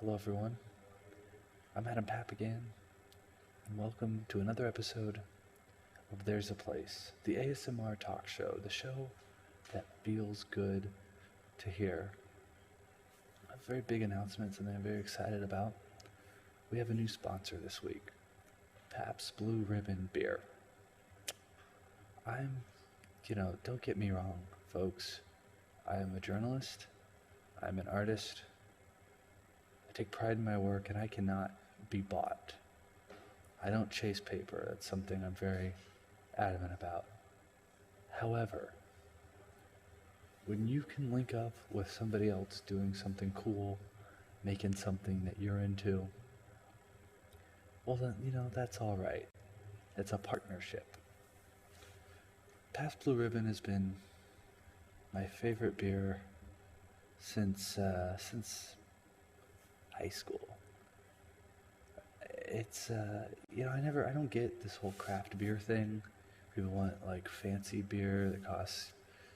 Hello, everyone. I'm Adam Papagan, and welcome to another episode of There's a Place, the ASMR talk show, the show that feels good to hear. I have very big announcements, and I'm very excited about. We have a new sponsor this week, Pabst Blue Ribbon beer. Don't get me wrong, folks. I am a journalist. I'm an artist. I take pride in my work, and I cannot be bought. I don't chase paper. That's something I'm very adamant about. However, when you can link up with somebody else doing something cool, making something that you're into, well then, that's all right. It's a partnership. Pabst Blue Ribbon has been my favorite beer since high school. It's I don't get this whole craft beer thing. People want like fancy beer that costs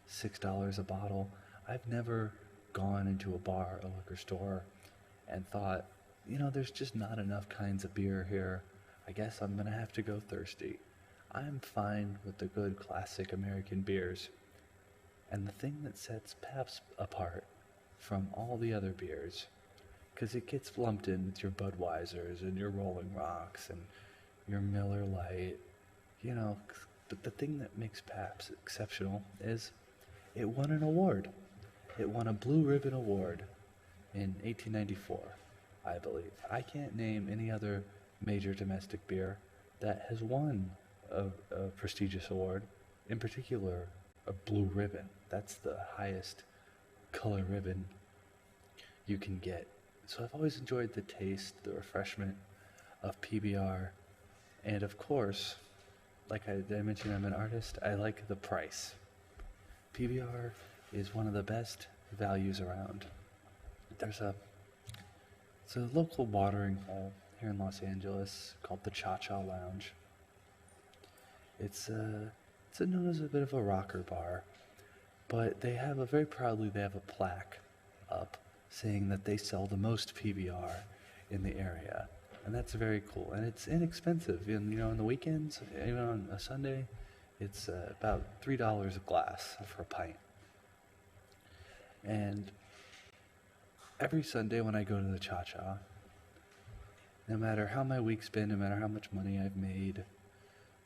$6 a bottle. I've never gone into a bar, a liquor store, and thought, there's just not enough kinds of beer here. I guess I'm gonna have to go thirsty. I'm fine with the good classic American beers. And the thing that sets Pabst apart from all the other beers, because it gets lumped in with your Budweisers and your Rolling Rocks and your Miller Lite, but the thing that makes Pabst exceptional is it won an award. It won a Blue Ribbon Award in 1894, I believe. I can't name any other major domestic beer that has won a prestigious award, in particular a Blue Ribbon. That's the highest color ribbon you can get. So I've always enjoyed the taste, the refreshment of PBR, and of course, like I mentioned, I'm an artist, I like the price. PBR is one of the best values around. It's a local watering hole here in Los Angeles called the Cha-Cha Lounge. It's known as a bit of a rocker bar, but they have a plaque up saying that they sell the most PBR in the area, and that's very cool. And it's inexpensive. On the weekends, even on a Sunday, it's about $3 a glass for a pint. And every Sunday when I go to the Cha-Cha, no matter how my week's been, no matter how much money I've made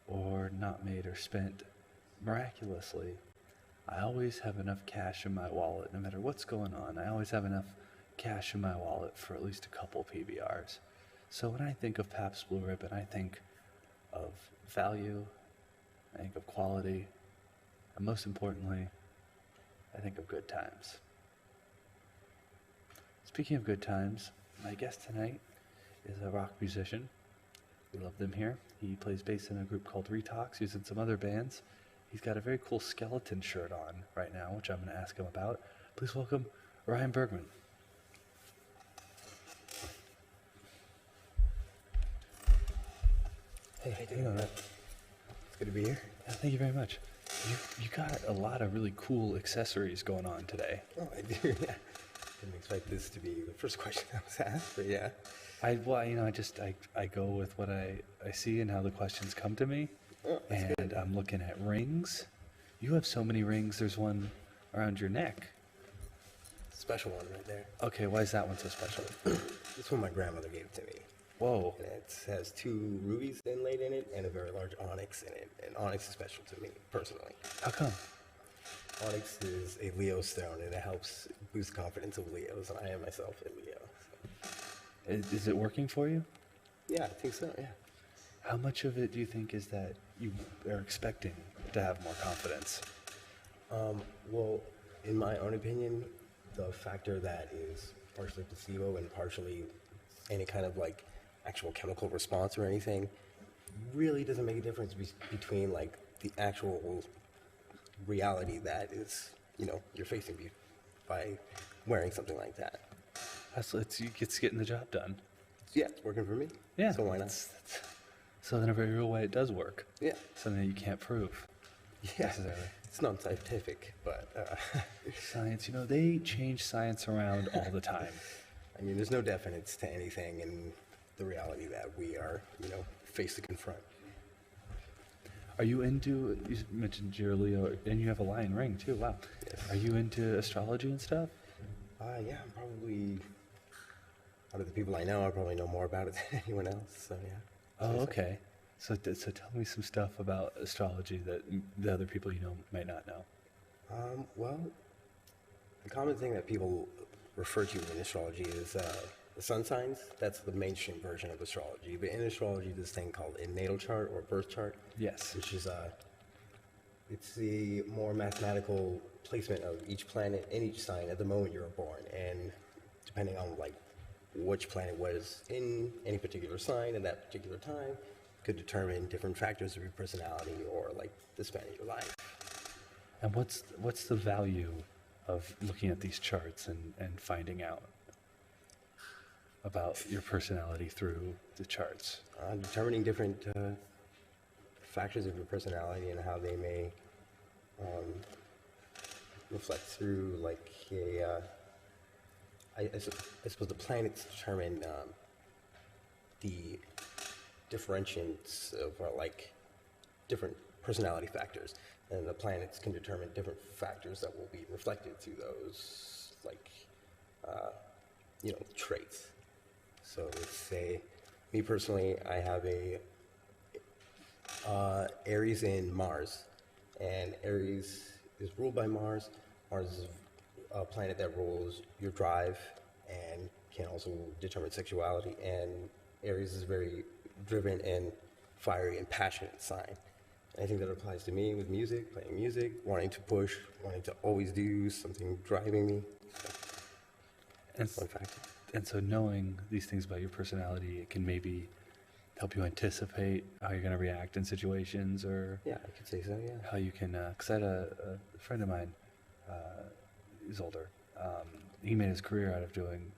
or not made or spent, miraculously, I always have enough cash in my wallet. No matter what's going on, I always have enough cash in my wallet for at least a couple PBRs. So when I think of Pabst Blue Ribbon, I think of value, I think of quality, and most importantly, I think of good times. Speaking of good times, my guest tonight is a rock musician. We love them here. He plays bass in a group called Retox. He's in some other bands. He's got a very cool skeleton shirt on right now, which I'm going to ask him about. Please welcome Ryan Bergmann. Hey, how you doing? It's good to be here. Yeah, thank you very much. You got a lot of really cool accessories going on today. Oh, I do, yeah. Didn't expect this to be the first question I was asked, but yeah. I go with what I see and how the questions come to me. Oh, and good. I'm looking at rings. You have so many rings. There's one around your neck. Special one right there. Okay, why is that one so special? This one my grandmother gave to me. Whoa. And it has 2 rubies inlaid in it and a very large onyx in it. And onyx is special to me, personally. How come? Onyx is a Leo stone, and it helps boost confidence of Leos, and I am myself a Leo. So. Is it working for you? Yeah, I think so, yeah. How much of it do you think is that you are expecting to have more confidence? Well, in my own opinion, the factor that is partially placebo and partially any kind of like actual chemical response or anything really doesn't make a difference between like the actual reality that is, you're facing by wearing something like that. It's getting the job done. Yeah, it's working for me. Yeah. So why not? So in a very real way, it does work. Yeah. Something that you can't prove. Yeah. Necessarily. It's not scientific, but Science, they change science around all the time. I mean, there's no definites to anything in the reality that we are, faced to confront. Are you into, you mentioned you're a Leo, and you have a lion ring too, wow. Yes. Are you into astrology and stuff? Yeah, I'm probably, out of the people I know, I probably know more about it than anyone else, so yeah. Oh, okay. So tell me some stuff about astrology that the other people you know might not know. Well, the common thing that people refer to in astrology is the sun signs. That's the mainstream version of astrology. But in astrology, this thing called a natal chart or birth chart. Yes. Which is it's the more mathematical placement of each planet in each sign at the moment you were born, and depending on like which planet was in any particular sign at that particular time, could determine different factors of your personality or like the span of your life. And what's the value of looking at these charts and finding out about your personality through the charts? Determining different factors of your personality and how they may reflect through like I suppose the planets determine the differentiants of like different personality factors, and the planets can determine different factors that will be reflected through those like traits. So let's say me personally, I have a Aries in Mars, and Aries is ruled by Mars. Mars is a planet that rules your drive and can also determine sexuality, and Aries is very driven and fiery and passionate sign. And I think that applies to me with music, playing music, wanting to push, wanting to always do something, driving me. And, one factor. And so knowing these things about your personality, it can maybe help you anticipate how you're going to react in situations, or yeah, I could say so. Yeah. how you can. Because I had a friend of mine, he's older. He made his career out of doing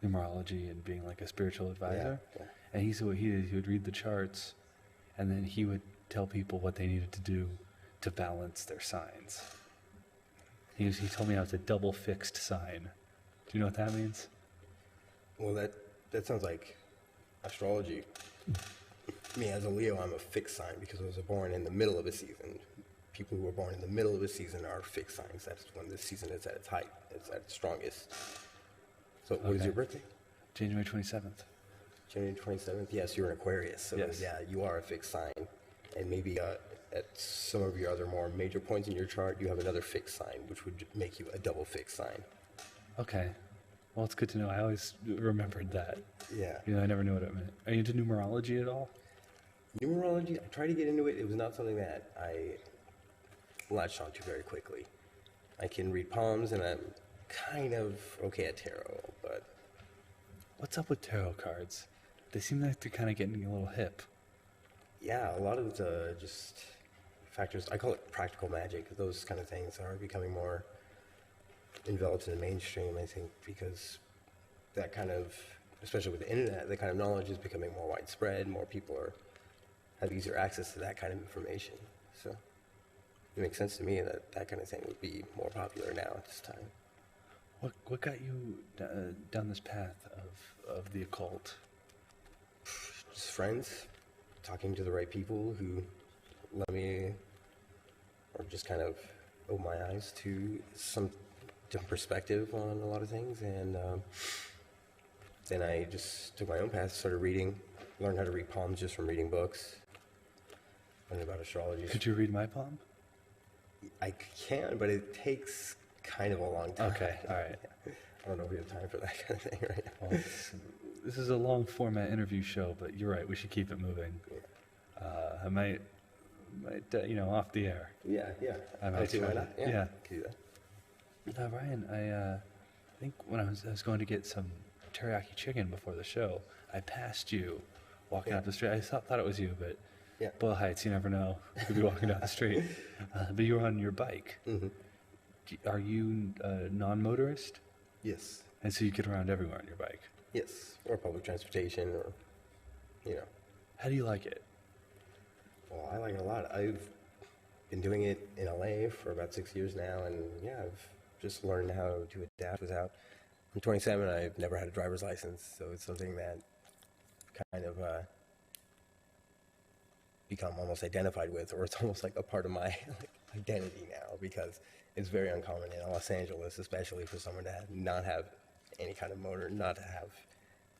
numerology and being like a spiritual advisor. Yeah. And he said what he did, he would read the charts, and then he would tell people what they needed to do to balance their signs. He told me I was a double fixed sign. Do you know what that means? Well, that sounds like astrology. Me, as a Leo, I'm a fixed sign because I was born in the middle of a season. People who are born in the middle of a season are fixed signs. That's when the season is at its height, it's at its strongest. So what is your birthday? January 27th. January 27th? Yes, you're an Aquarius. So yes. Yeah, you are a fixed sign. And maybe at some of your other more major points in your chart, you have another fixed sign, which would make you a double fixed sign. Okay. Well, it's good to know. I always remembered that. Yeah. I never knew what it meant. Are you into numerology at all? Numerology, I tried to get into it. It was not something that I latched onto very quickly. I can read palms, and I'm kind of okay at tarot, but... What's up with tarot cards? They seem like they're kind of getting a little hip. Yeah, a lot of the just factors, I call it practical magic. Those kind of things are becoming more enveloped in the mainstream, I think, because that kind of, especially with the internet, that kind of knowledge is becoming more widespread. More people have easier access to that kind of information. So it makes sense to me that that kind of thing would be more popular now at this time. What got you down this path of the occult? Just friends, talking to the right people who let me, or just kind of open my eyes to some different perspective on a lot of things, and then I just took my own path, started reading, learned how to read palms just from reading books, learning about astrology. Could you read my palm? I can, but it takes kind of a long time. Okay, all right. I don't know if we have time for that kind of thing right now. Well, this is a long format interview show, but you're right, we should keep it moving. I might off the air. Yeah. I might see why not? Yeah. Can do that. Ryan, I think when I was going to get some teriyaki chicken before the show, I passed you walking up the street. I thought it was you, but Boyle Heights, you never know. You could be walking down the street. But you were on your bike. Mm-hmm. Are you a non-motorist? Yes. And so you get around everywhere on your bike? Yes, or public transportation, or, How do you like it? Well, I like it a lot. I've been doing it in LA for about 6 years now, and I've just learned how to adapt without I'm 27. I've never had a driver's license, so it's something that kind of become almost identified with, or it's almost like a part of my like, identity now, because it's very uncommon in Los Angeles, especially for someone to not have any kind of motor, not to have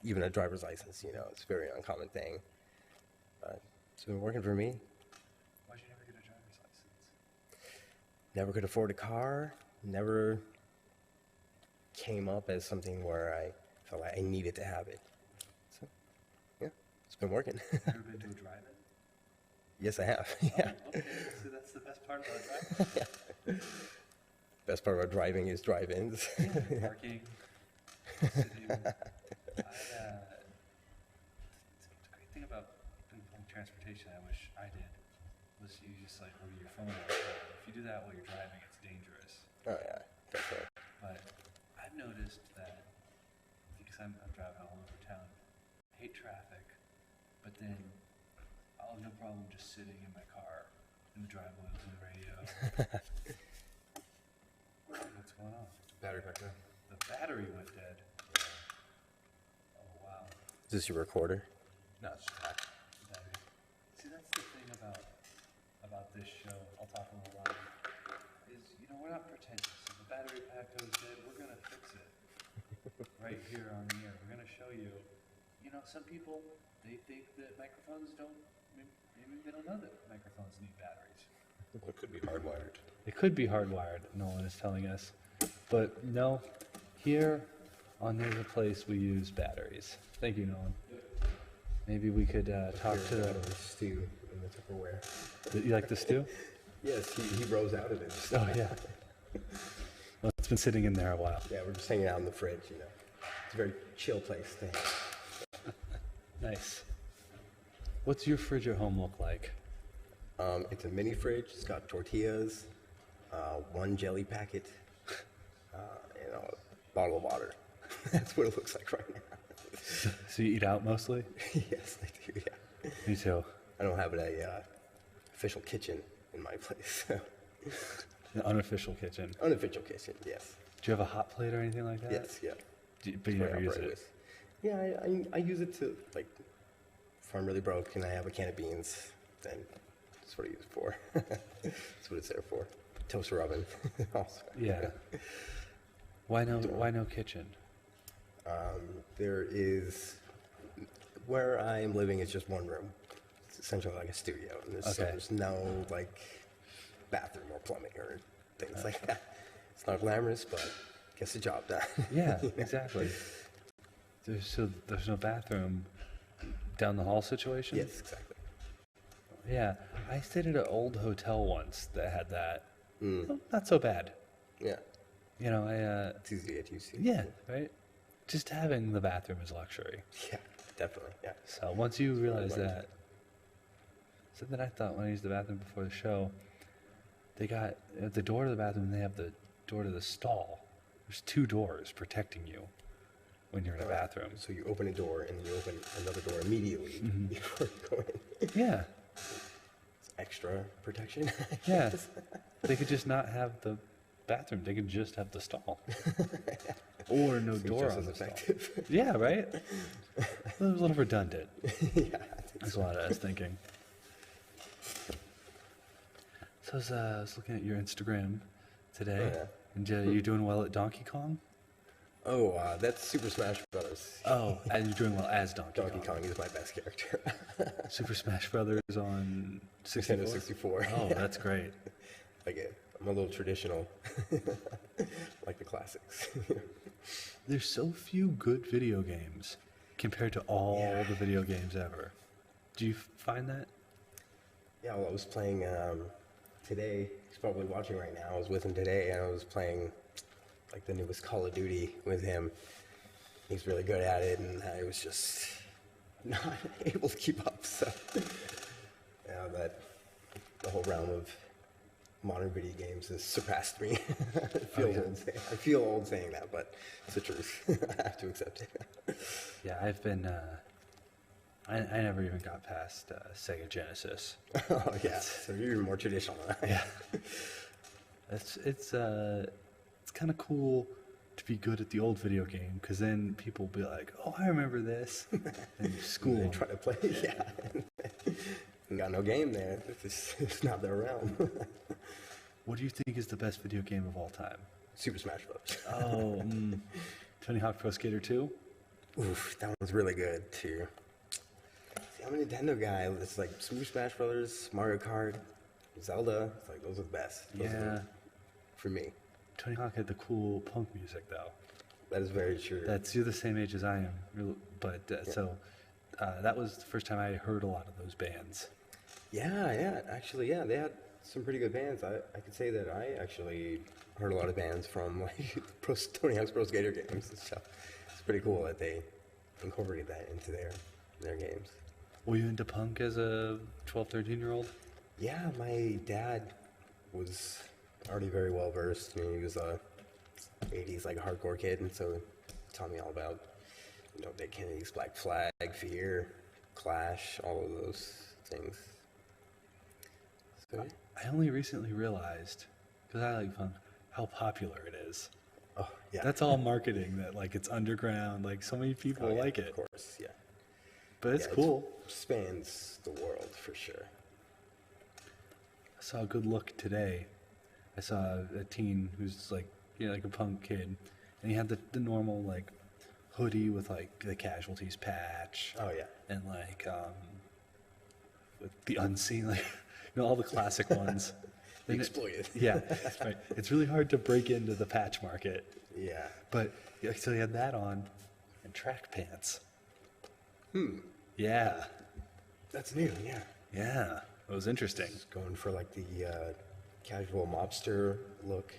even a driver's license. You know, it's a very uncommon thing. But it's been working for me. Why'd you never get a driver's license? Never could afford a car. Never came up as something where I felt like I needed to have it. So, yeah, it's been working. Ever been to a drive-in? Yes, I have. Yeah. Oh, okay, so that's the best part about driving. Best part about driving is drive-ins. Parking, sitting. The great thing about public transportation, I wish I did, was you just like over your phone all the time. If you do that while you're driving, it's dangerous. Oh yeah, definitely. But I've noticed that because I'm driving all over town, I hate traffic, but then I'll have no problem just sitting in my car in the driveway with the radio. What's going on? Battery back there. The battery went dead. Oh wow. Is this your recorder? No, it's just back. Battery. See, that's the thing about this show. I'll talk a little louder. Is we're not pretentious. If the battery pack goes dead, we're gonna fix it right here on the air. We're gonna show you. Some people they think that microphones don't. Maybe they don't know that microphones need batteries. Well, it could be hardwired. It could be hardwired, Nolan is telling us. But no, here on There's a Place we use batteries. Thank you, Nolan. Maybe we could talk to the stew in the Tupperware. You like the stew? Yes, he rose out of it. Oh, yeah. Well, it's been sitting in there a while. Yeah, we're just hanging out in the fridge, It's a very chill place to hang. Nice. What's your fridge at home look like? It's a mini fridge. It's got tortillas, one jelly packet, and a bottle of water. That's what it looks like right now. So you eat out mostly? Yes, I do, yeah. Me too. I don't have an official kitchen in my place. So. An unofficial kitchen. Unofficial kitchen, yes. Do you have a hot plate or anything like that? Yes, yeah. But you never use it? With. Yeah, I use it to, like, if I'm really broke and I have a can of beans, then that's what I use it for. That's what it's there for. Toaster oven also. Yeah. Why no kitchen? There is, where I am living is just one room. It's essentially like a studio. And there's no, like, bathroom or plumbing or things like that. It's not glamorous, but gets the job done. Yeah, exactly. There's no bathroom down the hall situation? Yes, exactly. Yeah, I stayed at an old hotel once that had that. Well, not so bad. Yeah. It's easy to get used to. Yeah, right? Just having the bathroom is luxury. Yeah, definitely, yeah. So once you realize that, something I thought when I used the bathroom before the show, they got at the door to the bathroom, they have the door to the stall. There's two doors protecting you when you're in a bathroom. So you open a door and you open another door immediately before you go in. Yeah. It's extra protection. Yeah. They could just not have the bathroom. They could just have the stall. Or no door on the stall. Yeah, right? It was a little redundant. Yeah, That's what I was thinking. So I was looking at your Instagram today. Oh, yeah. And you doing well at Donkey Kong? Oh, that's Super Smash Brothers. Oh, and you're doing well as Donkey Kong is my best character. Super Smash Brothers on 64? Nintendo 64. Oh, Yeah. that's great. I'm a little traditional, like the classics. There's so few good video games compared to all the video games ever. Do you find that? Yeah, well, I was playing today. He's probably watching right now. I was with him today, and I was playing like the newest Call of Duty with him. He's really good at it, and I was just not able to keep up. So, that the whole realm of modern video games has surpassed me. I feel old saying that, but it's the truth. I have to accept it. Yeah, I've been. I never even got past Sega Genesis. Oh yeah, so you're even more traditional. Yeah, it's kind of cool to be good at the old video game, because then people will be like, oh, I remember this, and you school They 'em. try to play, yeah. And got no game there. It's not their realm. What do you think is the best video game of all time? Super Smash Bros. Oh, Tony Hawk Pro Skater 2? Oof, that one's really good too. See, I'm a Nintendo guy. It's like Super Smash Brothers, Mario Kart, Zelda. It's like those are the best. Those are Yeah. the- for me. Tony Hawk had the cool punk music, though. That is very true. You're the same age as I am, but that was the first time I heard a lot of those bands. Yeah. Actually, yeah, they had some pretty good bands. I could say that I actually heard a lot of bands from like Tony Hawk's Pro Skater games and stuff. It's pretty cool that they incorporated that into their games. Were you into punk as a 12, 13-year-old? Yeah, my dad was already very well versed. I mean, he was a 80s like hardcore kid, and so he taught me all about, Dead Kennedys, Black Flag, Fear, Clash, all of those things. So, I only recently realized, because I like punk, how popular it is. oh yeah, That's all marketing, that like it's underground, like so many people Oh, yeah, like it. Of course, yeah. But it's Yeah, cool. Spans the world for sure. I saw a good look today. I saw a teen who's like, like a punk kid, and he had the normal like hoodie with like the Casualties patch, Oh yeah. and like with the Unseen, like all the classic ones. And Exploited. Yeah, that's right. It's really hard to break into the patch market, Yeah. but so he had that on and track pants. Yeah, That's new. Yeah. yeah, it was interesting. Just going for like the casual mobster look.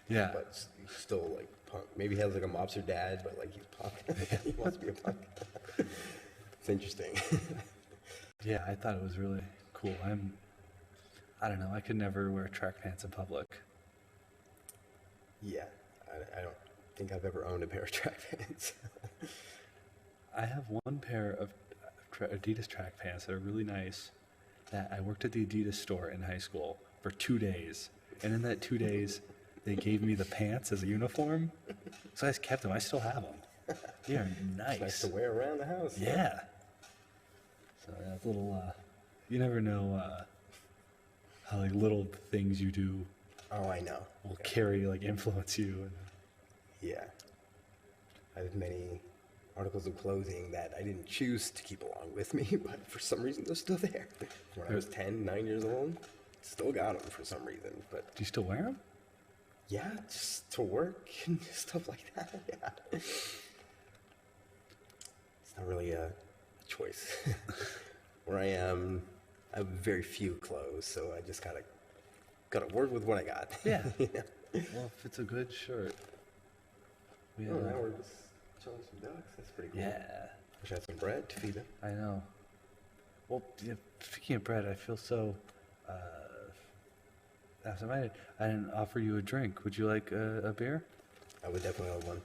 Yeah. But still like punk. Maybe he has like a mobster dad, but like he's punk. He wants to be a punk. It's interesting. Yeah, I thought it was really cool. I don't know, I could never wear track pants in public. Yeah. I don't think I've ever owned a pair of track pants. I have one pair of Adidas track pants that are really nice, that I worked at the Adidas store in high school for 2 days. And in that 2 days, they gave me the pants as a uniform. So I just kept them. I still have them. They are nice. Nice to wear around the house. Yeah. So that little, you never know how like little things you do Oh, I know. will carry, like influence you. And Yeah. I have many articles of clothing that I didn't choose to keep along with me, but for some reason they're still there. When I was 9 years old, still got them for some reason. But do you still wear them? yeah, just to work and stuff like that. Yeah. It's not really a choice. Where I am, I have very few clothes, so I just gotta work with what I got. Yeah. Yeah. Well, if it's a good shirt. We, Oh, now we're just chilling some ducks. That's pretty cool. yeah. Wish I had some bread to feed them. I know. Well, yeah, speaking of bread, I feel so absent-minded. I didn't offer you a drink. Would you like a beer? I would definitely have one.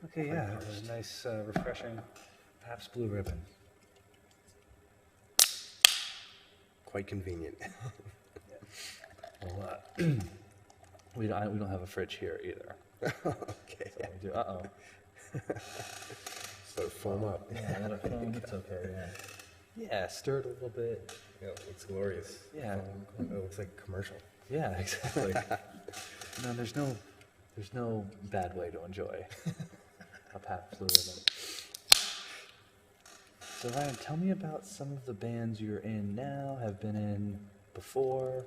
Okay, yeah. A nice, refreshing Pabst Blue Ribbon. Quite convenient. Well, we don't have a fridge here either. Okay. So we do. Uh-oh. So foam up. Yeah, let it foam. It's okay, yeah. Yeah, stir it a little bit. Yeah, it looks glorious. Yeah. It looks like a commercial. Yeah, exactly. No, there's no bad way to enjoy a Pabst Blue Ribbon. So Ryan, tell me about some of the bands you're in now, have been in before.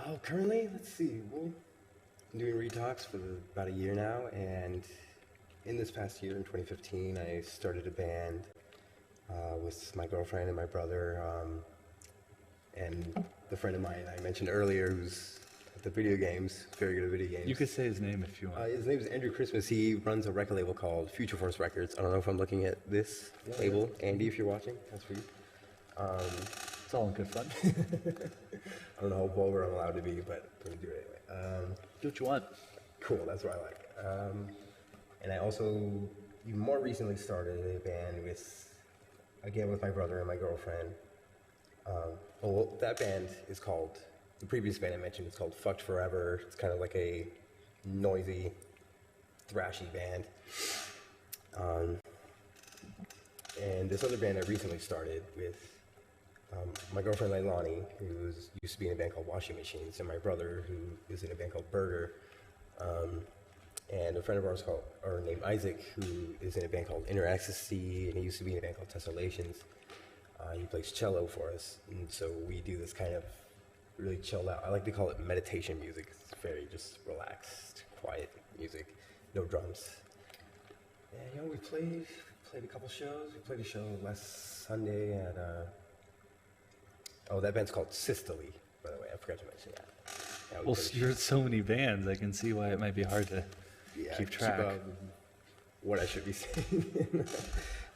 Oh, currently, let's see. Well, I'm doing Retox for about a year now, and in this past year, in 2015, I started a band with my girlfriend and my brother, and the friend of mine I mentioned earlier who's at the video games, very good at video games. You could say his name if you want. His name is Andrew Christmas. He runs a record label called Future Force Records. I don't know if I'm looking at this label. Andy, if you're watching, that's for you. It's all in good fun. I don't know how vulgar I'm allowed to be, but I'm going to do it anyway. Do what you want. Cool, that's what I like. And I also more recently started a band with my brother and my girlfriend. Well, that band is called, the previous band I mentioned is called Fucked Forever. It's kind of like a noisy thrashy band. And this other band I recently started with my girlfriend Leilani, who used to be in a band called Washing Machines, and my brother, who is in a band called Burger, and a friend of ours named Isaac, who is in a band called Inner Ecstasy, and he used to be in a band called Tessellations. He plays cello for us, and so we do this kind of really chilled out. I like to call it meditation music. It's very just relaxed, quiet music, no drums. And we played a couple shows. We played a show last Sunday at that band's called Systole, by the way. I forgot to mention that. Yeah, Well, you're in so many bands. I can see why it might be hard to keep track. What I should be saying,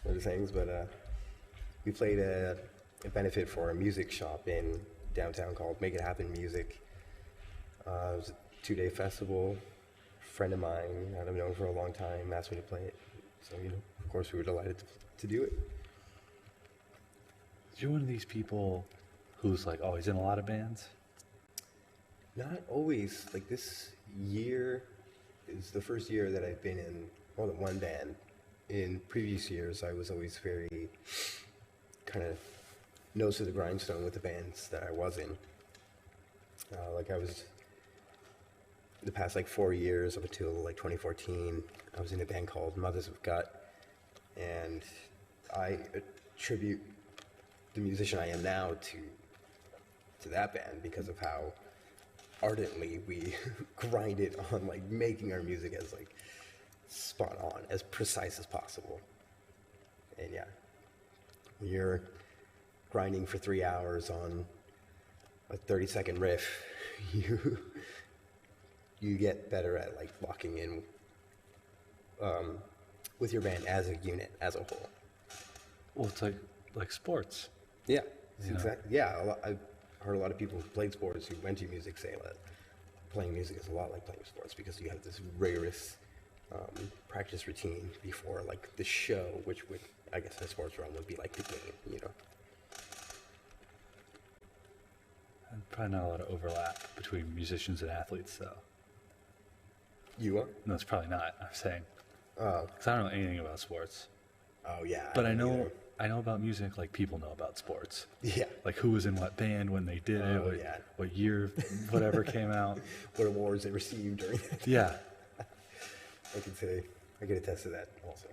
those things. But we played a benefit for a music shop in downtown called Make It Happen Music. It was a 2-day festival. A friend of mine that I've known for a long time asked me to play it. So, of course we were delighted to do it. You're one of these people who's like always in a lot of bands? Not always. Like this year is the first year that I've been in more than one band. In previous years, I was always very kind of nose to the grindstone with the bands that I was in. I was, the past 4 years up until 2014, I was in a band called Mothers of Gut, and I attribute the musician I am now to that band because of how ardently we grinded on making our music as spot on, as precise as possible. And yeah, when you're grinding for 3 hours on a 30-second riff, you get better at locking in with your band as a unit, as a whole. Well, it's like sports. Yeah, exactly. Yeah, I've heard a lot of people who played sports who went to music say that playing music is a lot like playing sports because you have this rigorous practice routine before the show, which would, I guess in a sports realm, would be the game, And probably not a lot of overlap between musicians and athletes, though. You are? No, it's probably not. I'm saying. Oh. Because I don't know anything about sports. Oh, yeah. But I don't know either. I know about music like people know about sports. Yeah. Like who was in what band when they did it, what year, whatever came out. What awards they received during that. Yeah. I can attest to that also.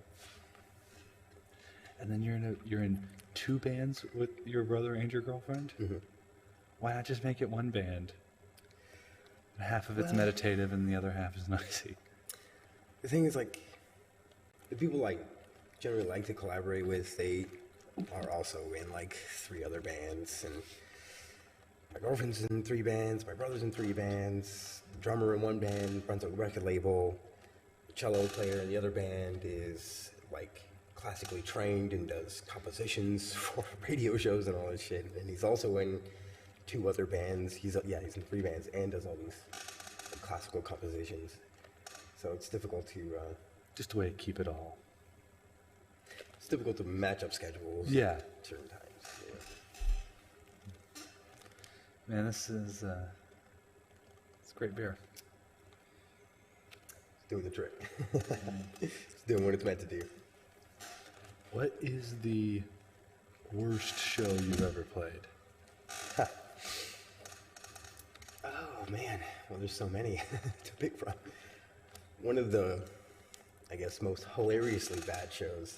And then you're in 2 bands with your brother and your girlfriend? Mm-hmm. Why not just make it one band? And half of it's meditative and the other half is noisy. The thing is, the people generally like to collaborate with, they are also in 3 other bands, and my girlfriend's in 3 bands, my brother's in 3 bands, the drummer in one band runs a record label, the cello player in the other band is classically trained and does compositions for radio shows and all this shit, and he's also in 2 other bands. He's in 3 bands and does all these classical compositions. So it's difficult to Just a way to keep it all. it's difficult to match up schedules. Yeah. At certain times. Yeah. Man, this is it's great beer. It's doing the trick. It's doing what it's meant to do. What is the worst show you've ever played? Oh man, well there's so many to pick from. One of the, I guess, most hilariously bad shows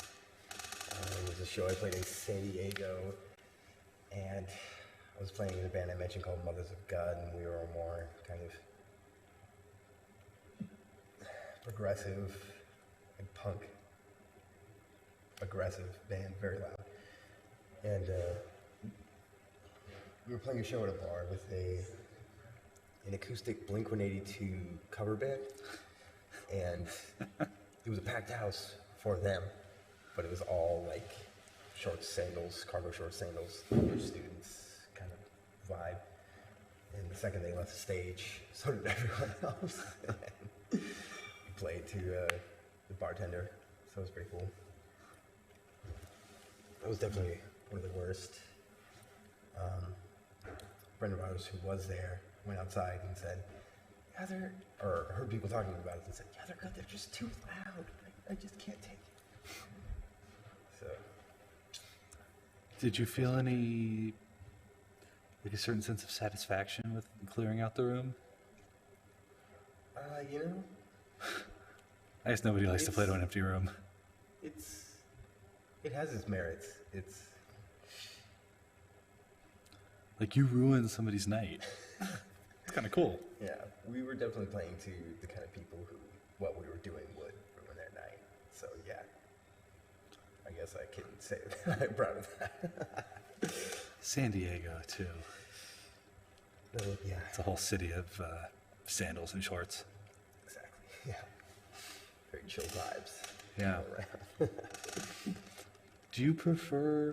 was a show I played in San Diego, and I was playing in a band I mentioned called Mothers of God, and we were a more kind of progressive and punk aggressive band, very loud. And we were playing a show at a bar with an acoustic Blink-182 cover band, and it was a packed house for them, but it was all short sandals, cargo short sandals, college students kind of vibe. And the second they left the stage, so did everyone else. We played to the bartender, so it was pretty cool. That was definitely one of the worst. A friend of ours who was there went outside and said, yeah, they're, or heard people talking about it and said, yeah, they're good, they're just too loud. I just can't take it. So, Did you feel any, like a certain sense of satisfaction with clearing out the room? you know, I guess nobody likes to play to an empty room. it has its merits. It's, Like you ruined somebody's night. It's kind of cool. yeah, we were definitely playing to the kind of people who what we were doing would ruin their night. So yeah, I guess I can say that I'm proud of that. San Diego too. Yeah, It's a whole city of sandals and shorts. exactly. Yeah, very chill vibes. Yeah. all around. Do you prefer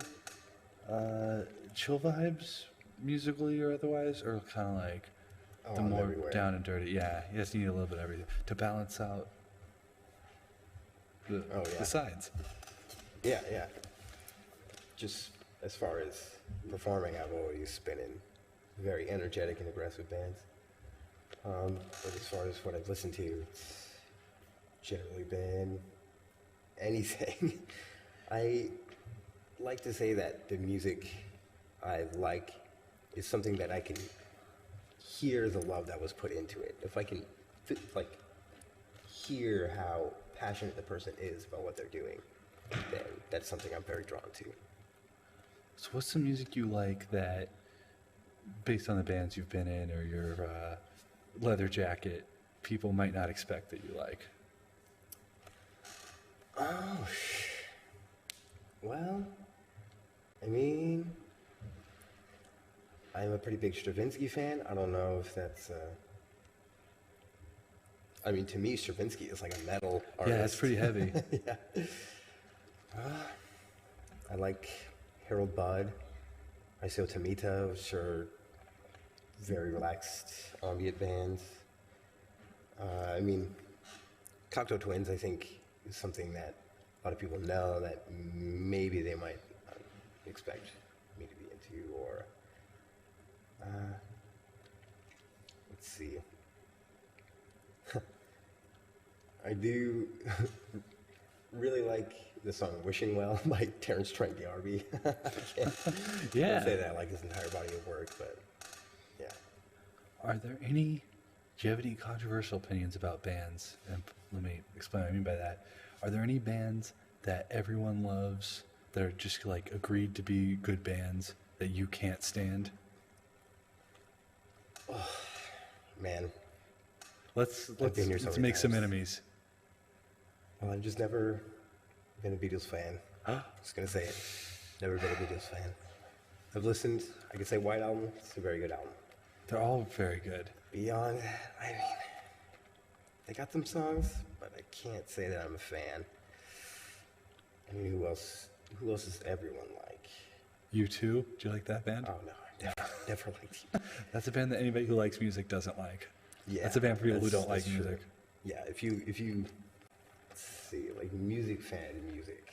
chill vibes musically or otherwise, or kind of like the I'm more everywhere. down and dirty? Yeah, you just need a little bit of everything to balance out the, Oh, yeah. the sides. Yeah, yeah. Just as far as performing, I've always been in very energetic and aggressive bands. But as far as what I've listened to, it's generally been anything. I like to say that the music I like is something that I can hear the love that was put into it. If I can, like, hear how passionate the person is about what they're doing, then that's something I'm very drawn to. So, what's the music you like that, based on the bands you've been in or your leather jacket, people might not expect that you like? Oh, well, I mean, I'm a pretty big Stravinsky fan. I don't know if that's, I mean, to me, Stravinsky is like a metal artist. Yeah, it's pretty heavy. Yeah. I like Harold Budd, Isotomita, which are very relaxed ambient bands. I mean, Cocteau Twins, I think, is something that a lot of people know that maybe they might expect me to be into, or let's see. I do really like the song "Wishing Well" by Terence Trent D'Arby. I Yeah. can't say that I like his entire body of work, but yeah. Are there any, do you have any controversial opinions about bands? And let me explain what I mean by that. Are there any bands that everyone loves that are just like agreed to be good bands that you can't stand? Man, Let's been here so let's many make some times. enemies. well, I've just never been a Beatles fan. Just gonna say it. Never been a Beatles fan. I've listened. I could say White Album. It's a very good album. They're all very good. Beyond that, I mean, they got some songs, but I can't say that I'm a fan. I mean, who else? Who else does everyone like? U2, do you like that band? Oh no, I never liked you. That's a band that anybody who likes music doesn't like. Yeah, That's a band for people who that's- don't like that's true. music. Yeah, if you let's see, like music fan music.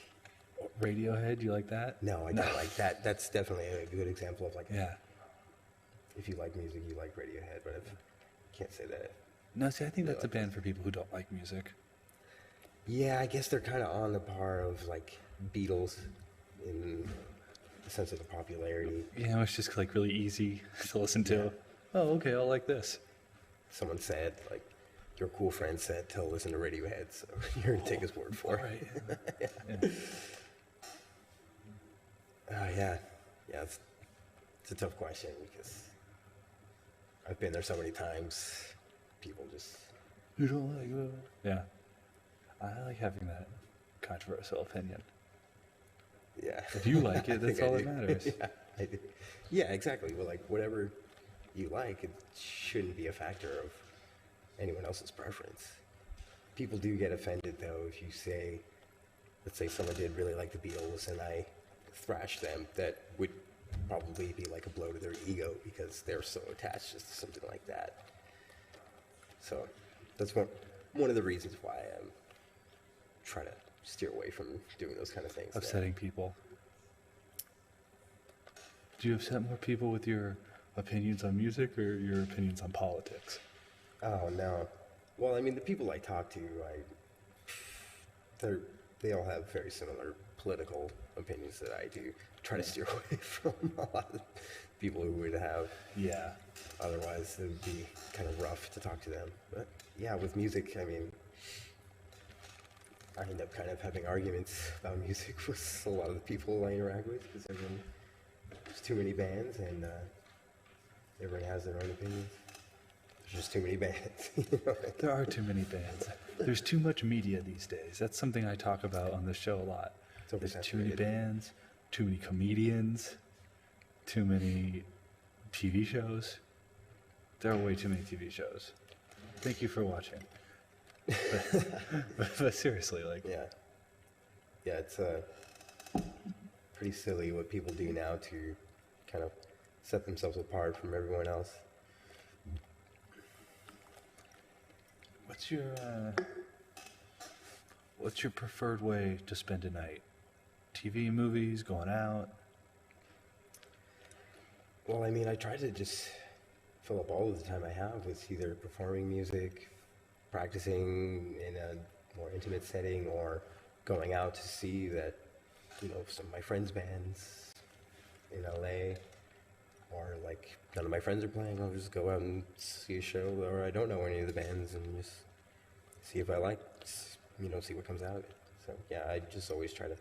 Radiohead, you like that? No, I don't like that. That's definitely a good example of like, Yeah. if you like music, you like Radiohead, but I can't say that. No, see, I think that's a like band for people who don't like music. Yeah, I guess they're kind of on the par of like Beatles in the sense of the popularity. You know, it's just like really easy to listen to. Oh, okay, I'll like this. Someone said, like, your cool friend said to listen to Radiohead, so you're gonna take his word for All it. right. Yeah. Yeah, it's a tough question because I've been there so many times. People just, You don't like it? Yeah. I like having that controversial opinion. yeah. If you like I it, that's think I all that do. matters. Yeah, I do. Yeah, exactly. Well, like, whatever you like, it shouldn't be a factor of anyone else's preference. People do get offended, though, if you say, let's say someone did really like the Beatles and I thrashed them, that would probably be like a blow to their ego because they're so attached to something like that. So that's one of the reasons why I'm trying to steer away from doing those kind of things. now. Upsetting people. Do you upset more people with your opinions on music or your opinions on politics? Oh no. Well, I mean, the people I talk to, they're they all have very similar political opinions that I do. Try to steer away from a lot of people who would have. Yeah. Otherwise, it would be kind of rough to talk to them. But yeah, with music, I mean, I end up kind of having arguments about music with a lot of the people I interact with because there's too many bands and everyone has their own opinions. There's just too many bands. You know? There are too many bands. There's too much media these days. That's something I talk about on the show a lot. It's There's too many oversaturated. bands, too many comedians, too many TV shows. There are way too many TV shows. Thank you for watching. But seriously, like, Yeah. Yeah, it's pretty silly what people do now to kind of set themselves apart from everyone else. what's your preferred way to spend a night? TV, movies, going out? Well, I mean, I try to just fill up all of the time I have with either performing music, practicing in a more intimate setting, or going out to see that, some of my friends' bands in LA, or like none of my friends are playing, I'll just go out and see a show, or I don't know any of the bands and just see if I like, see what comes out of it. So yeah, I just always try to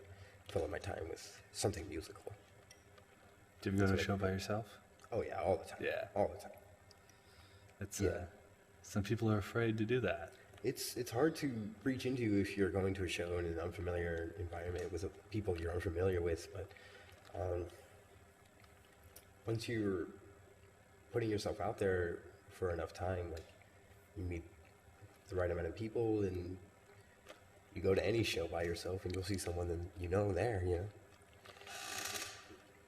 fill up my time with something musical. Do you ever go to a That's show what by yourself? Oh yeah, all the time. Yeah. All the time. It's Yeah. some people are afraid to do that. It's hard to reach into if you're going to a show in an unfamiliar environment with people you're unfamiliar with, but once you're putting yourself out there for enough time, like you meet the right amount of people, and you go to any show by yourself, and you'll see someone that there.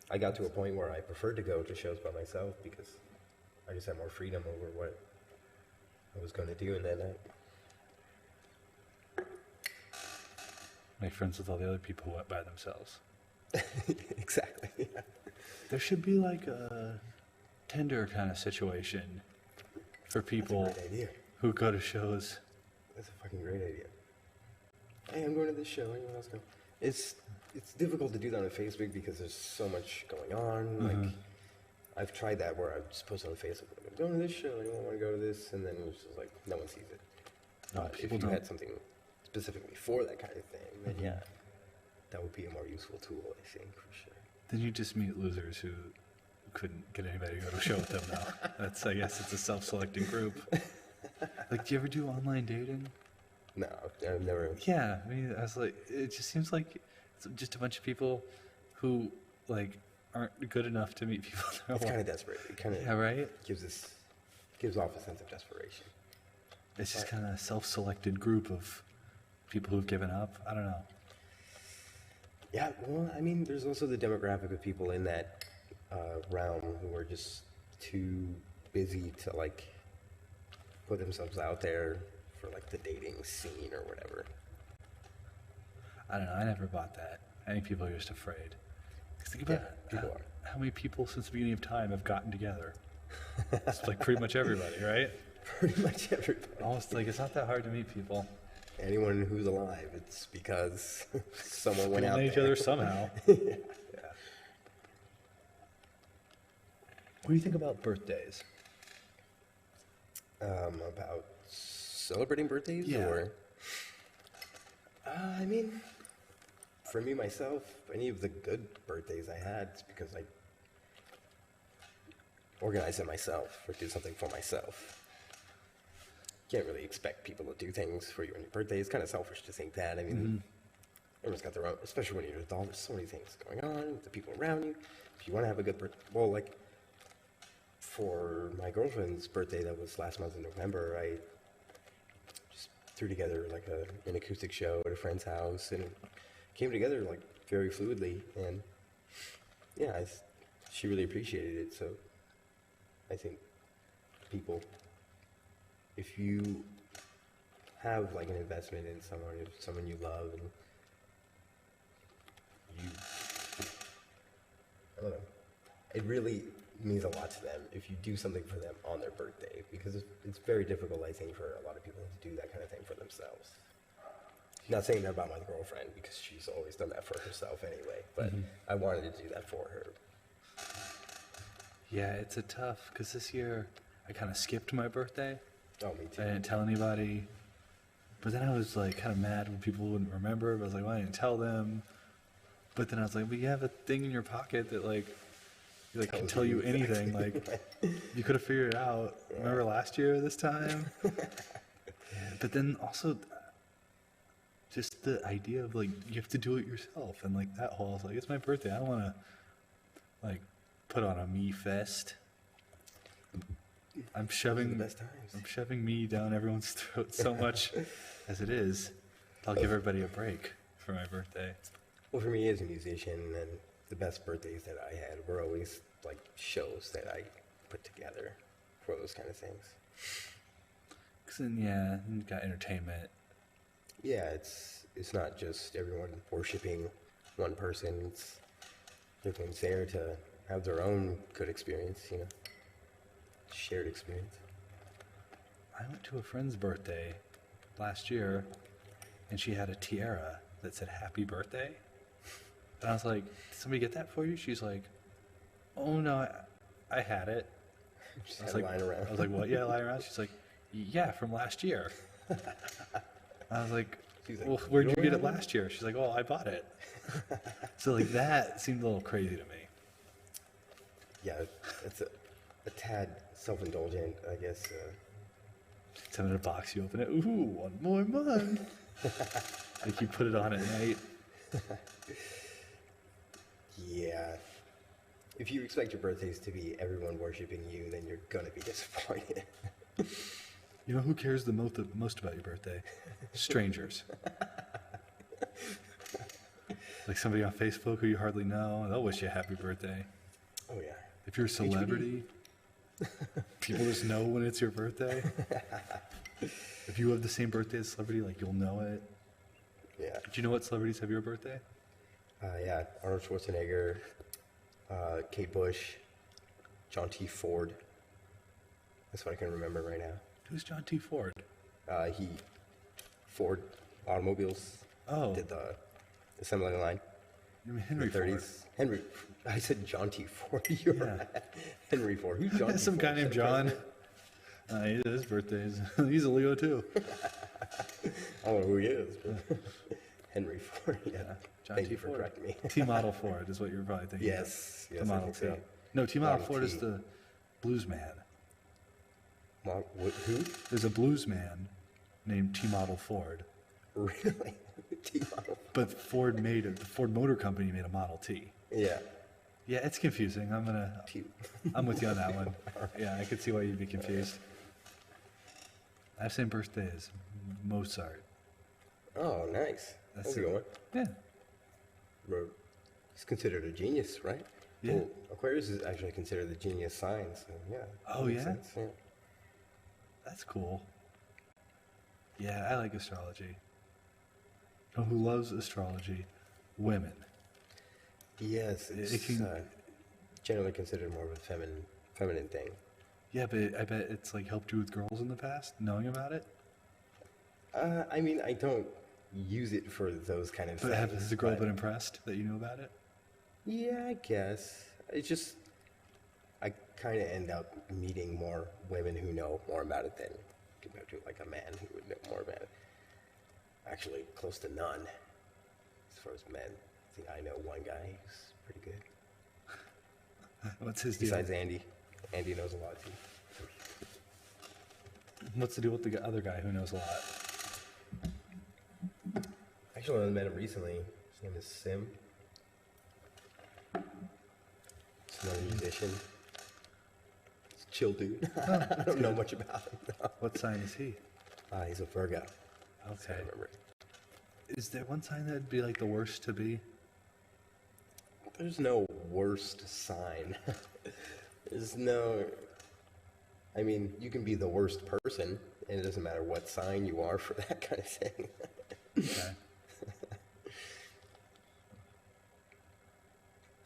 I got to a point where I preferred to go to shows by myself because I just had more freedom over what I was going to do in that night. Make friends with all the other people who went by themselves. Exactly. Yeah. There should be like a Tinder kind of situation for people That's a great idea. who go to shows. That's a fucking great idea. Hey, I'm going to this show. Anyone else go? It's difficult to do that on Facebook because there's so much going on. Like, I've tried that where I just post on Facebook, I'm going to this show. Anyone want to go to this? And then it's just like no one sees it. No, If people you don't. had something specifically for that kind of thing, then yeah, that would be a more useful tool, I think, for sure. Then you just meet losers who couldn't get anybody to go to a show with them now. I guess it's a self-selecting group. Like, do you ever do online dating? No, I've never. Yeah, I mean, I was like, it just seems like it's just a bunch of people who, like, aren't good enough to meet people. It's kind of desperate. It kind of Yeah, right? gives off a sense of desperation. It's just kind of a self-selected group of people who've given up. I don't know. Yeah, well, I mean, there's also the demographic of people in that realm who are just too busy to, like, put themselves out there for, like, the dating scene or whatever. I don't know. I never bought that. I think people are just afraid. 'Cause think about people are. how many people since the beginning of time have gotten together. It's like pretty much everybody, right? Pretty much everybody. Almost like it's not that hard to meet people. Anyone who's alive, it's because someone went People out know each there. other somehow. Yeah. What do you think about birthdays? About celebrating birthdays? Yeah. Or, I mean, for me, myself, any of the good birthdays I had, it's because I organized it myself or did something for myself. Can't really expect people to do things for you on your birthday. It's kind of selfish to think that. I mean, everyone's got their own, especially when you're an adult. There's so many things going on with the people around you. If you want to have a good birthday, well, like, for my girlfriend's birthday that was last month in November, I just threw together like an acoustic show at a friend's house, and it came together like very fluidly, and yeah, she really appreciated it. So I think people, if you have like an investment in someone you love, and you, I don't know, it really means a lot to them if you do something for them on their birthday, because it's very difficult, I think, for a lot of people to do that kind of thing for themselves. Not saying that about my girlfriend, because she's always done that for herself anyway, but I wanted to do that for her. Yeah, it's a tough, because this year I kind of skipped my birthday. Oh, me too. I didn't tell anybody. But then I was like kind of mad when people wouldn't remember. But I was like, well, I didn't tell them. But then I was like, well, you have a thing in your pocket that like can tell you anything. Like you could have figured it out. Yeah. Remember last year this time? Yeah, but then also just the idea of like you have to do it yourself, and like that whole, I was like, it's my birthday. I don't want to like put on a me fest. I'm shoving me down everyone's throat so much as it is. I'll give everybody a break for my birthday. Well, for me as a musician, and the best birthdays that I had were always like shows that I put together for those kind of things. Cause then, yeah, you got entertainment. Yeah, it's not just everyone worshiping one person. It's everyone's there to have their own good experience, you know, shared experience. I went to a friend's birthday last year, and she had a tiara that said "Happy Birthday," and I was like, "Did somebody get that for you?" She's like, "Oh no, I had it." Just I was had like, lying around. I was like, "What? Yeah, lying around?" She's like, "Yeah, from last year." I was like, "Well, where'd you get it last year?" She's like, "Oh, I bought it." So like that seemed a little crazy to me. Yeah, it's a tad self-indulgent, I guess. It's in a box, you open it. Ooh, one more month. Like you put it on at night. Yeah. If you expect your birthdays to be everyone worshiping you, then you're gonna be disappointed. You know who cares the most about your birthday? Strangers. Like somebody on Facebook who you hardly know, they'll wish you a happy birthday. Oh yeah. If you're a celebrity, people just know when it's your birthday. If you have the same birthday as a celebrity, like you'll know it. Yeah. Do you know what celebrities have your birthday? Yeah, Arnold Schwarzenegger, Kate Bush, John T. Ford. That's what I can remember right now. Who's John T. Ford? Ford Automobiles. Oh. Did the assembly line. You mean Henry the 30s. Ford? Henry. I said John T. Ford. You're right. Henry Ford. Who's John T. Some Ford? guy named John. His birthday he's a Leo too. I don't know who he is, but Henry Ford. Yeah. John Thank T. you for Ford. correcting me. T Model Ford is what you're probably thinking. Yes. The Yes. Model T. So. No, T Model Model Ford T. is the blues man. Who? There's a blues man named T Model Ford. Really? T Model. But Ford made it. The Ford Motor Company made a Model T. Yeah. Yeah, it's confusing. I'm with you on that one. Yeah, I could see why you'd be confused. I have the same birthday as Mozart. Oh, nice. That's a good one. Yeah. He's considered a genius, right? Yeah. Well, Aquarius is actually considered the genius sign, so yeah. Oh, makes yeah? sense, yeah. That's cool. Yeah, I like astrology. You know who loves astrology? Women. Yes, it's generally considered more of a feminine thing. Yeah, but I bet it's like helped you with girls in the past, knowing about it. I mean, I don't use it for those kind of But things. has the girl been impressed that you knew about it? Yeah, I guess. It's just, I kind of end up meeting more women who know more about it than compared to like a man who would know more about it. Actually, close to none as far as men. I think I know one guy who's pretty good. What's his deal? Besides Andy. Andy knows a lot too. What's the deal with the other guy who knows a lot? Actually, I met him recently. His name is Sim. He's another musician. He's a chill dude. I don't know much about him. No. What sign is he? He's a Virgo. That's how I Okay. remember. Is there one sign that'd be like the worst to be? There's no worst sign. There's no. I mean, you can be the worst person, and it doesn't matter what sign you are for that kind of thing. Okay.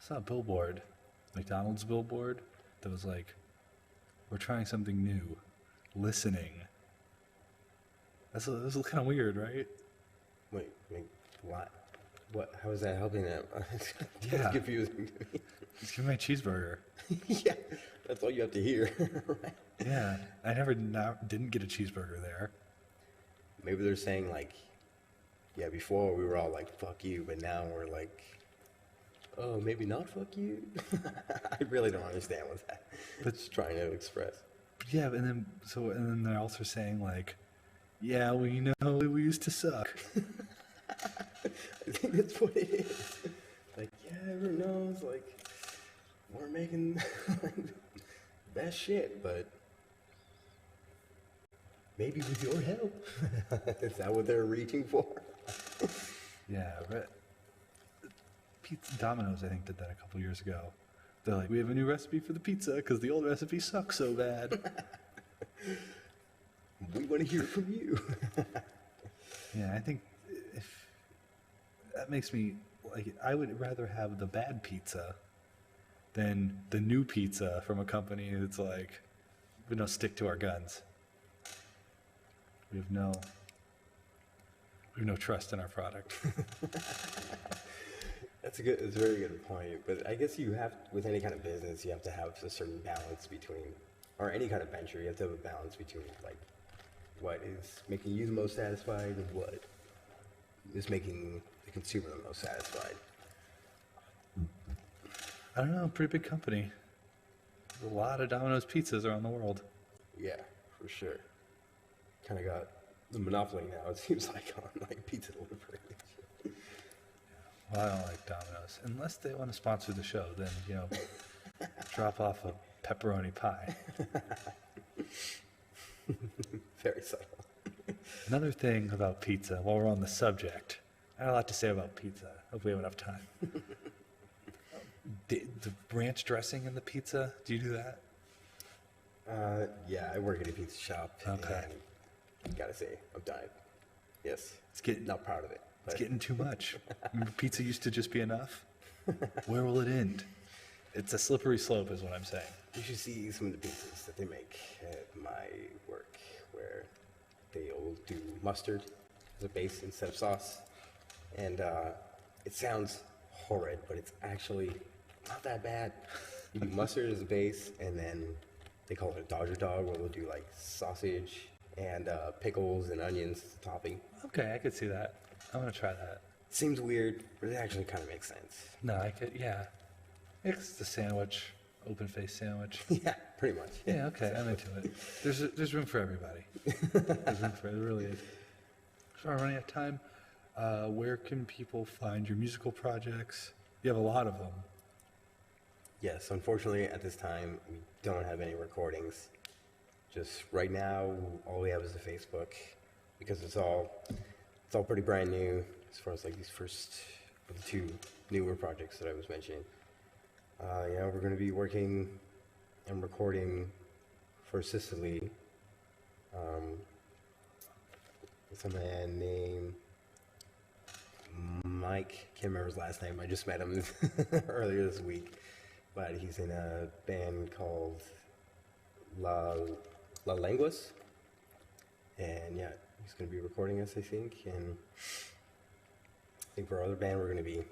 I saw a billboard, McDonald's billboard, that was like, we're trying something new, listening. That's kind of weird, right? Wait, what? What? How is that helping them? That's Yeah. confusing to me. Just give me a cheeseburger. Yeah, that's all you have to hear, right? Yeah, I didn't get a cheeseburger there. Maybe they're saying like, yeah, before we were all like, fuck you, but now we're like, oh, maybe not fuck you? I really don't understand what that's trying to express. Yeah, and then they're also saying like, yeah, we know we used to suck. I think that's what it is. Like, yeah, everyone knows, like, we're making best shit, but maybe with your help. Is that what they're reaching for? Yeah, but Pizza Domino's, I think, did that a couple years ago. They're like, we have a new recipe for the pizza because the old recipe sucks so bad. We want to hear from you. Yeah, I think if that makes me like, I would rather have the bad pizza than the new pizza from a company that's like, we don't stick to our guns. We have no trust in our product. That's a very good point. But I guess you have, with any kind of business, you have to have a certain balance between, or any kind of venture, you have to have a balance between, like, what is making you the most satisfied and what is making the consumer the most satisfied. I don't know, pretty big company. A lot of Domino's pizzas around the world. Yeah, for sure. Kind of got the monopoly now, it seems like, on like pizza delivery. Well, I don't like Domino's. Unless they want to sponsor the show, then, drop off a pepperoni pie. Very subtle. Another thing about pizza, while we're on the subject, I have a lot to say about pizza. Hope we have enough time. The ranch dressing in the pizza, do you do that? Yeah, I work at a pizza shop. Okay. And gotta say, I'm dying. Yes. It's getting Not proud of it. It's getting too much. Remember, pizza used to just be enough? Where will it end? It's a slippery slope, is what I'm saying. You should see some of the pizzas that they make at my work, where they'll do mustard as a base instead of sauce. And it sounds horrid, but it's actually not that bad. You do mustard as a base, and then they call it a Dodger Dog, where they'll do like sausage and pickles and onions as a topping. Okay, I could see that. I'm going to try that. Seems weird, but it actually kind of makes sense. No, I could, yeah. It's the sandwich, open-faced sandwich. Yeah, pretty much. Yeah, okay, I'm into it. There's room for everybody. There's room for it, there really is. So we're running out of time. Where can people find your musical projects? You have a lot of them. Yes, unfortunately, at this time, we don't have any recordings. Just right now, all we have is the Facebook, because it's all pretty brand new as far as like these first of the two newer projects that I was mentioning. Yeah, we're going to be working and recording for Sicily. It's a man named Mike. Can't remember his last name. I just met him earlier this week, but he's in a band called La Lenguas, and yeah, he's going to be recording us, I think. And I think for our other band, we're going to be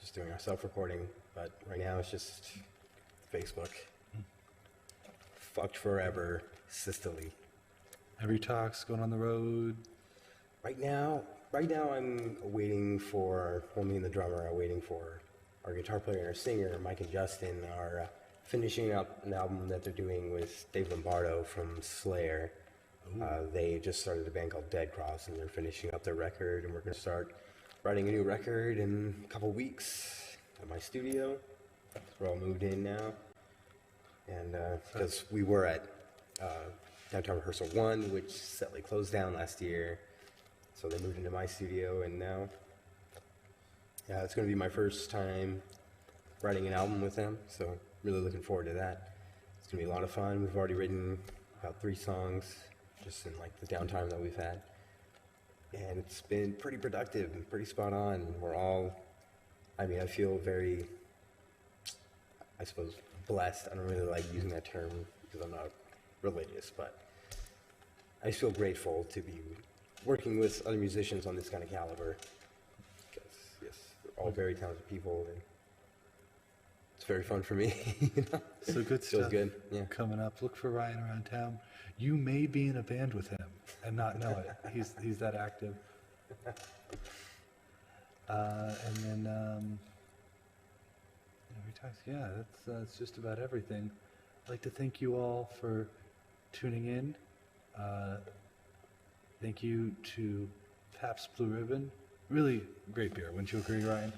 just doing our self-recording, but right now it's just Facebook. Fucked forever, Sicily. Every talk's going on the road. Right now I'm waiting for, well, me and the drummer are waiting for our guitar player and our singer, Mike and Justin, are finishing up an album that they're doing with Dave Lombardo from Slayer. They just started a band called Dead Cross, and they're finishing up their record, and we're going to start writing a new record in a couple weeks at my studio. We're all moved in now, and because we were at Downtown Rehearsal 1, which sadly closed down last year, so they moved into my studio, and now, yeah, it's going to be my first time writing an album with them, so really looking forward to that. It's going to be a lot of fun. We've already written about 3 songs just in like the downtime that we've had, and it's been pretty productive and pretty spot on. We're all, I mean, I feel very, I suppose, blessed. I don't really like using that term because I'm not religious, but I feel grateful to be working with other musicians on this kind of caliber. Because, yes, they're all very talented people, and it's very fun for me. You know? So good Feels stuff good. Yeah. coming up. Look for Ryan around town. You may be in a band with him and not know it. He's that active. And then, yeah, that's just about everything. I'd like to thank you all for tuning in. Thank you to Pabst Blue Ribbon. Really great beer. Wouldn't you agree, Ryan?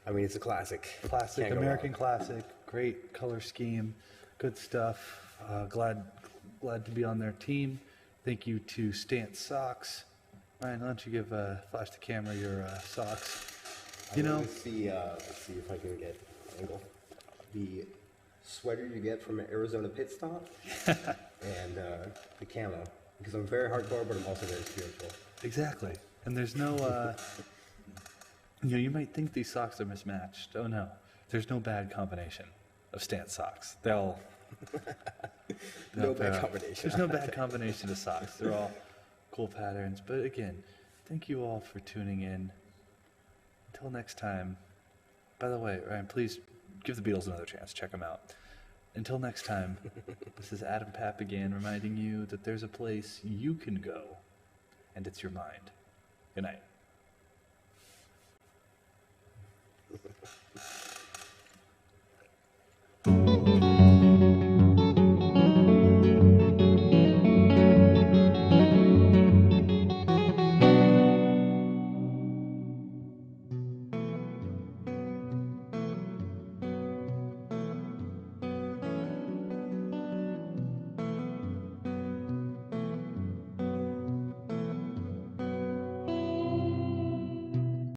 I mean, it's a classic. Classic, Can't go American wrong. classic. Great color scheme. Good stuff. Glad to be on their team. Thank you to Stance Socks. Ryan, why don't you flash the camera your socks? You know, Let's see if I can get an angle. The sweater you get from an Arizona pit stop, and the camo. Because I'm very hardcore, but I'm also very spiritual. exactly. And there's no, you might think these socks are mismatched. Oh no, there's no bad combination of Stance socks. No bad combination. There's no bad combination of socks. They're all cool patterns. But again, thank you all for tuning in. Until next time. By the way, Ryan, please give the Beatles another chance. Check them out. Until next time, this is Adam Papagan reminding you that there's a place you can go, and it's your mind. Good night.